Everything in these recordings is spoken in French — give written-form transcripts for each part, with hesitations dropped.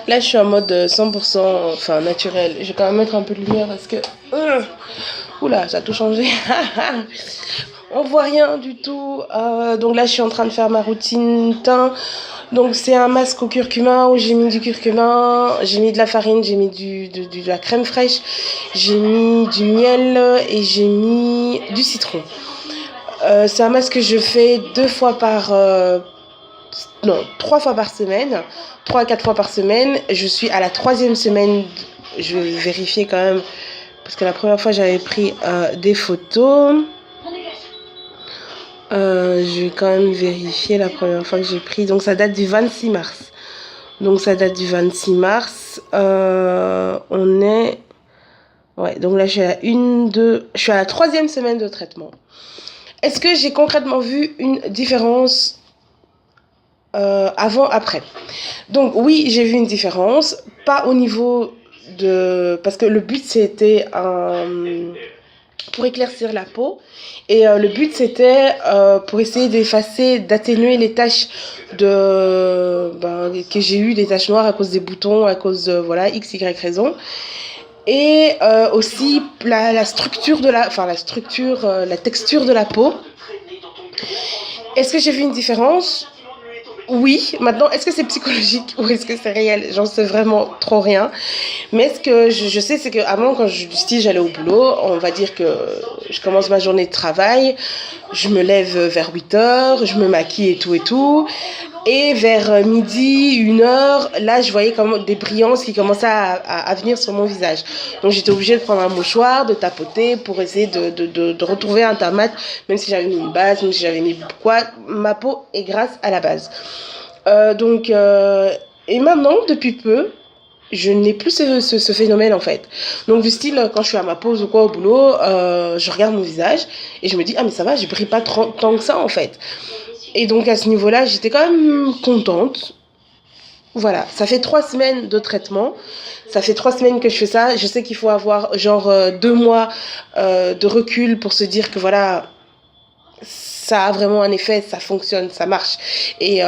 Là, je suis en mode 100% enfin, naturel. Je vais quand même mettre un peu de lumière parce que... oula, ça a tout changé. On voit rien du tout. Donc là, je suis en train de faire ma routine teint. Donc c'est un masque au curcuma où j'ai mis du curcuma, j'ai mis de la farine, j'ai mis de la crème fraîche, j'ai mis du miel et j'ai mis du citron. C'est un masque que je fais 2 fois par... non, 3 fois par semaine, 3 à 4 fois par semaine. Je suis à la 3e semaine, je vais vérifier quand même, parce que la première fois j'avais pris des photos. Je vais quand même vérifier la première fois que j'ai pris. Donc ça date du 26 mars. Donc ça date du 26 mars. On est... Ouais, donc là je suis à je suis à la 3e semaine de traitement. Est-ce que j'ai concrètement vu une différence avant, après? Donc oui, j'ai vu une différence. Pas au niveau de... Parce que le but c'était pour éclaircir la peau. Et le but, c'était pour essayer d'effacer, d'atténuer les taches que j'ai eues, des taches noires à cause des boutons, à cause de, voilà, x, y raison. Et aussi la structure de la texture de la peau. Est-ce que j'ai vu une différence? Oui. Maintenant, est-ce que c'est psychologique ou est-ce que c'est réel? J'en sais vraiment trop rien. Mais ce que je sais, c'est qu'avant, quand j'allais au boulot, on va dire que je commence ma journée de travail, je me lève vers 8 h, je me maquille et tout. Et vers midi, 1 h, là, je voyais comme des brillances qui commençaient à venir sur mon visage. Donc, j'étais obligée de prendre un mouchoir, de tapoter pour essayer de retrouver un tamat, même si j'avais mis une base, même si j'avais mis quoi. Ma peau est grasse à la base. Et maintenant, depuis peu, je n'ai plus ce phénomène en fait. Donc du style, quand je suis à ma pause ou quoi au boulot, je regarde mon visage et je me dis, ah mais ça va, je brille pas tant que ça en fait. Et donc à ce niveau-là, j'étais quand même contente. Voilà, ça fait 3 semaines de traitement. Ça fait 3 semaines que je fais ça. Je sais qu'il faut avoir genre 2 mois de recul pour se dire que voilà, ça a vraiment un effet, ça fonctionne, ça marche. Et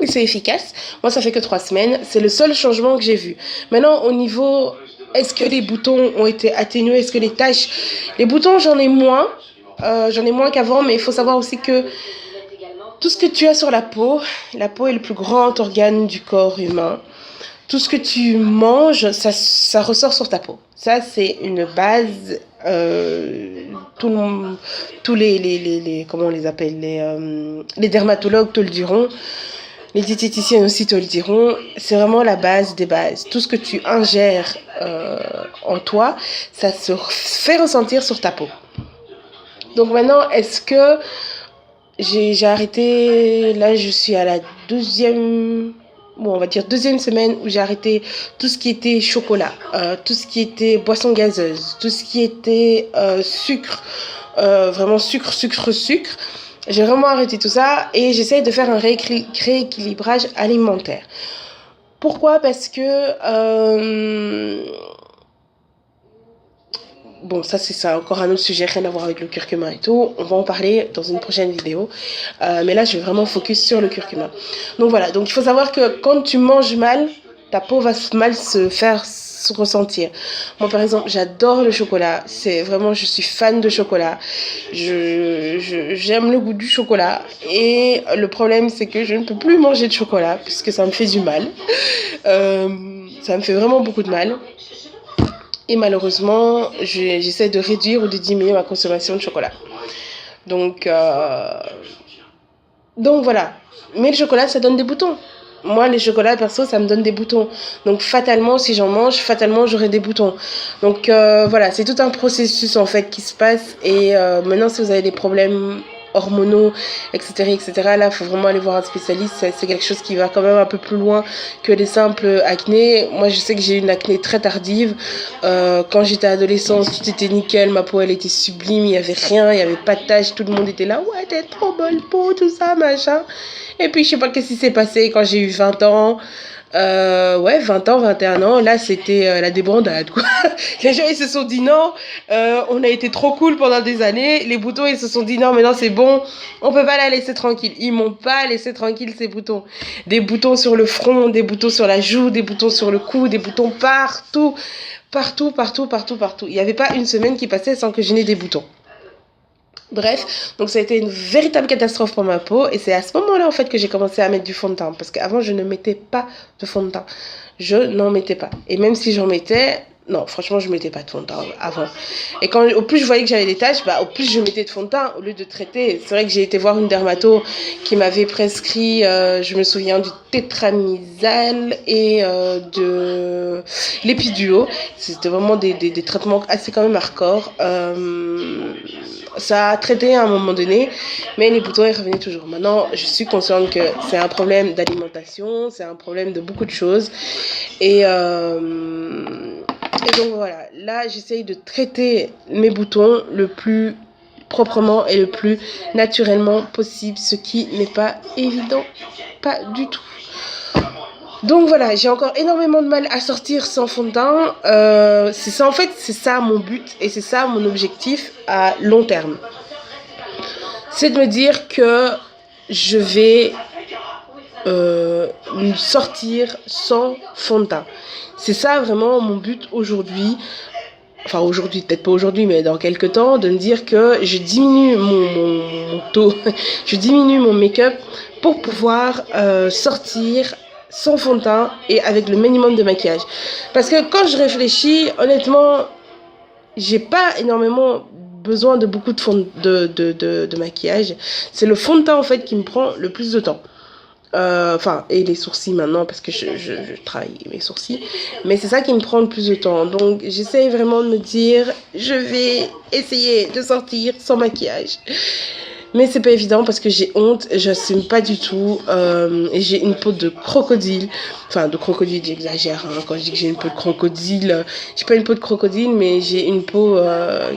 c'est efficace. Moi, ça fait que 3 semaines. C'est le seul changement que j'ai vu. Maintenant, au niveau, est-ce que les boutons ont été atténués? Est-ce que les taches... Les boutons, j'en ai moins. J'en ai moins qu'avant, mais il faut savoir aussi que tout ce que tu as sur la peau est le plus grand organe du corps humain. Tout ce que tu manges, ça ressort sur ta peau. Ça, c'est une base. Tous comment on les appelle, les dermatologues te le diront. Les diététiciennes aussi te le diront, c'est vraiment la base des bases. Tout ce que tu ingères en toi, ça se fait ressentir sur ta peau. Donc maintenant, est-ce que j'ai arrêté, là je suis à la on va dire 2e semaine où j'ai arrêté tout ce qui était chocolat, tout ce qui était boisson gazeuse, tout ce qui était sucre, vraiment sucre. J'ai vraiment arrêté tout ça et j'essaye de faire un rééquilibrage alimentaire. Pourquoi? Parce que... Bon, ça c'est encore un autre sujet, rien à voir avec le curcuma et tout. On va en parler dans une prochaine vidéo. Mais là, je vais vraiment focus sur le curcuma. Donc voilà, donc il faut savoir que quand tu manges mal, ta peau va mal se faire ressentir. Moi, par exemple, j'adore le chocolat. C'est vraiment, je suis fan de chocolat. J'aime le goût du chocolat. Et le problème, c'est que je ne peux plus manger de chocolat puisque ça me fait du mal. Ça me fait vraiment beaucoup de mal. Et malheureusement, j'essaie de réduire ou de diminuer ma consommation de chocolat. Donc voilà. Mais le chocolat, ça donne des boutons. Moi, les chocolats, perso, ça me donne des boutons. Donc, fatalement, si j'en mange, fatalement, j'aurai des boutons. Donc, voilà, c'est tout un processus, en fait, qui se passe. Et maintenant, si vous avez des problèmes hormonaux, etc., là, il faut vraiment aller voir un spécialiste. C'est quelque chose qui va quand même un peu plus loin que les simples acnés. Moi, je sais que j'ai eu une acné très tardive. Quand j'étais adolescente, tout était nickel. Ma peau, elle était sublime. Il n'y avait rien, il n'y avait pas de taches. Tout le monde était là. Ouais, t'es trop bonne peau, tout ça, machin. Et puis, je sais pas qu'est-ce qui s'est passé quand j'ai eu 20 ans. Ouais, 20 ans, 21 ans, là c'était la débandade quoi. Les gens ils se sont dit non, on a été trop cool pendant des années, les boutons ils se sont dit non mais non c'est bon, on peut pas la laisser tranquille. Ils m'ont pas laissé tranquille ces boutons. Des boutons sur le front, des boutons sur la joue, des boutons sur le cou, des boutons partout, partout, partout, partout, partout. Il n'y avait pas une semaine qui passait sans que je n'ai des boutons. Bref, donc ça a été une véritable catastrophe pour ma peau et c'est à ce moment-là en fait que j'ai commencé à mettre du fond de teint parce qu'avant je ne mettais pas de fond de teint. Je n'en mettais pas. Et même si j'en mettais, non, franchement, je mettais pas de fond de teint avant. Et quand au plus je voyais que j'avais des taches, bah au plus je mettais de fond de teint au lieu de traiter. C'est vrai que j'ai été voir une dermato qui m'avait prescrit, je me souviens, du tétramisal et de l'épiduo. C'était vraiment des traitements assez quand même hardcore. Ça a traité à un moment donné, mais les boutons ils revenaient toujours. Maintenant, je suis consciente que c'est un problème d'alimentation, c'est un problème de beaucoup de choses. Et donc voilà, là j'essaye de traiter mes boutons le plus proprement et le plus naturellement possible, ce qui n'est pas évident, pas du tout. Donc voilà, j'ai encore énormément de mal à sortir sans fond de teint. C'est ça en fait, c'est ça mon but et c'est ça mon objectif à long terme. C'est de me dire que je vais sortir sans fond de teint. C'est ça vraiment mon but aujourd'hui. Enfin aujourd'hui, peut-être pas aujourd'hui, mais dans quelques temps, de me dire que je diminue mon taux, je diminue mon make-up pour pouvoir sortir sans fond de teint et avec le minimum de maquillage. Parce que quand je réfléchis, honnêtement, j'ai pas énormément besoin de beaucoup de fond de maquillage. C'est le fond de teint en fait qui me prend le plus de temps. Enfin, et les sourcils maintenant parce que je travaille mes sourcils. Mais c'est ça qui me prend le plus de temps. Donc j'essaye vraiment de me dire, je vais essayer de sortir sans maquillage. Mais c'est pas évident parce que j'ai honte, j'assume pas du tout. Et j'ai une peau de crocodile. Enfin, de crocodile, j'exagère hein, quand je dis que j'ai une peau de crocodile. J'ai pas une peau de crocodile, mais j'ai une peau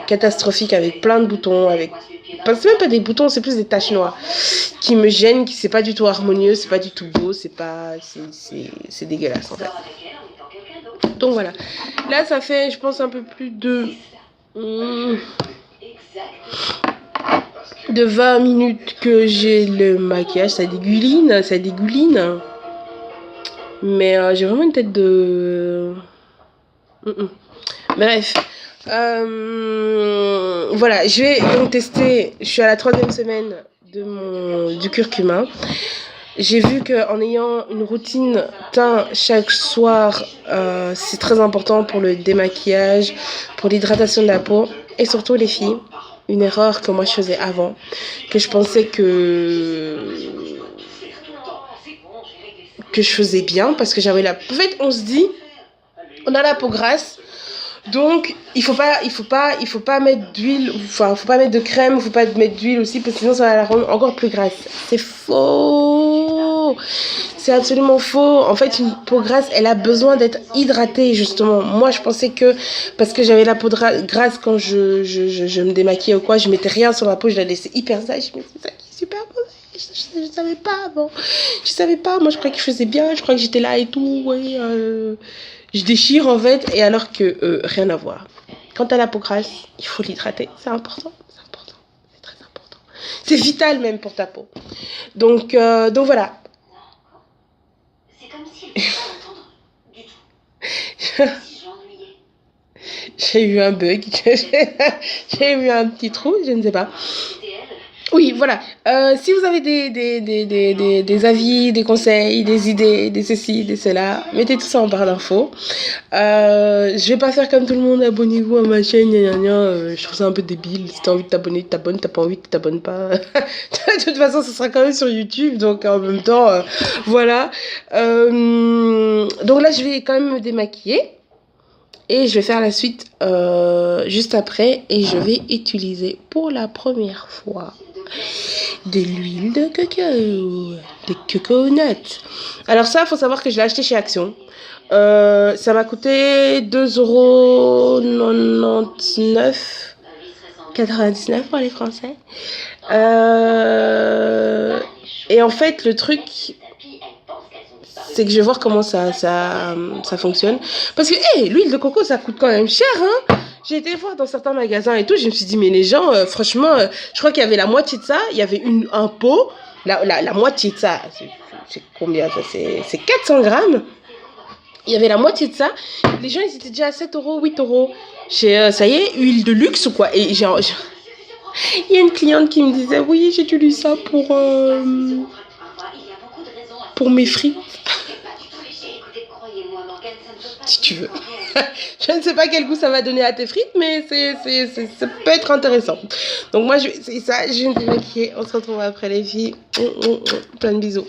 catastrophique avec plein de boutons. C'est même pas des boutons, c'est plus des taches noires qui me gênent, qui c'est pas du tout harmonieux, c'est pas du tout beau, c'est dégueulasse en fait. Donc voilà. Là, ça fait, je pense, un peu plus de 20 minutes que j'ai le maquillage, ça dégouline, ça dégouline. Mais j'ai vraiment une tête de... Bref. Voilà, je vais donc tester, je suis à la 3e semaine du curcuma. J'ai vu qu'en ayant une routine teint chaque soir, c'est très important pour le démaquillage, pour l'hydratation de la peau. Et surtout les filles, une erreur que moi je faisais avant, que je pensais que je faisais bien parce que j'avais la... En fait, on se dit, on a la peau grasse, donc il faut pas mettre d'huile, enfin faut pas mettre de crème, faut pas mettre d'huile aussi parce que sinon ça va la rendre encore plus grasse. C'est faux. C'est absolument faux. En fait, une peau grasse, elle a besoin d'être hydratée justement. Moi, je pensais que parce que j'avais la peau grasse quand je me démaquillais ou quoi, je mettais rien sur ma peau, je la laissais hyper sèche. Mais c'est ça qui est super beau. Je savais pas avant. Je savais pas. Moi, je croyais que je faisais bien. Je croyais que j'étais là et tout. Ouais, je déchire en fait. Et alors que rien à voir. Quand t'as la peau grasse, il faut l'hydrater. C'est important. C'est important. C'est très important. C'est vital même pour ta peau. Donc voilà. C'est comme si elle ne pouvait pas entendre du tout. Si je l'ennuyais. J'ai eu un bug. J'ai eu un petit trou. Je ne sais pas. Oui, voilà. Si vous avez des avis, des conseils, des idées, des ceci, des cela, mettez tout ça en barre d'infos. Je vais pas faire comme tout le monde, abonnez-vous à ma chaîne, je trouve ça un peu débile. Si t'as envie de t'abonner, tu t'abonnes, t'as pas envie, tu t'abonnes pas. De toute façon, ce sera quand même sur YouTube, donc en même temps, voilà. Donc là, je vais quand même me démaquiller. Et je vais faire la suite juste après. Et je vais utiliser pour la première fois de l'huile de cacao, des coconuts. Alors ça, il faut savoir que je l'ai acheté chez Action. Ça m'a coûté 2,99 pour les Français. Et en fait, le truc, c'est que je vais voir comment ça fonctionne. Parce que, hey, l'huile de coco, ça coûte quand même cher, hein. J'ai été voir dans certains magasins et tout, je me suis dit, mais les gens, franchement, je crois qu'il y avait la moitié de ça, il y avait un pot, la moitié de ça, c'est combien ça? C'est 400 grammes. Il y avait la moitié de ça. Les gens, ils étaient déjà à 7 euros, 8 euros. Ça y est, huile de luxe ou quoi? Et genre, il y a une cliente qui me disait, oui, j'ai utilisé ça pour mes frites. Si tu veux. Je ne sais pas quel goût ça va donner à tes frites, mais ça peut être intéressant. Donc moi, je vais essayer ça. Je vais me démaquiller. On se retrouve après les filles. Plein de bisous.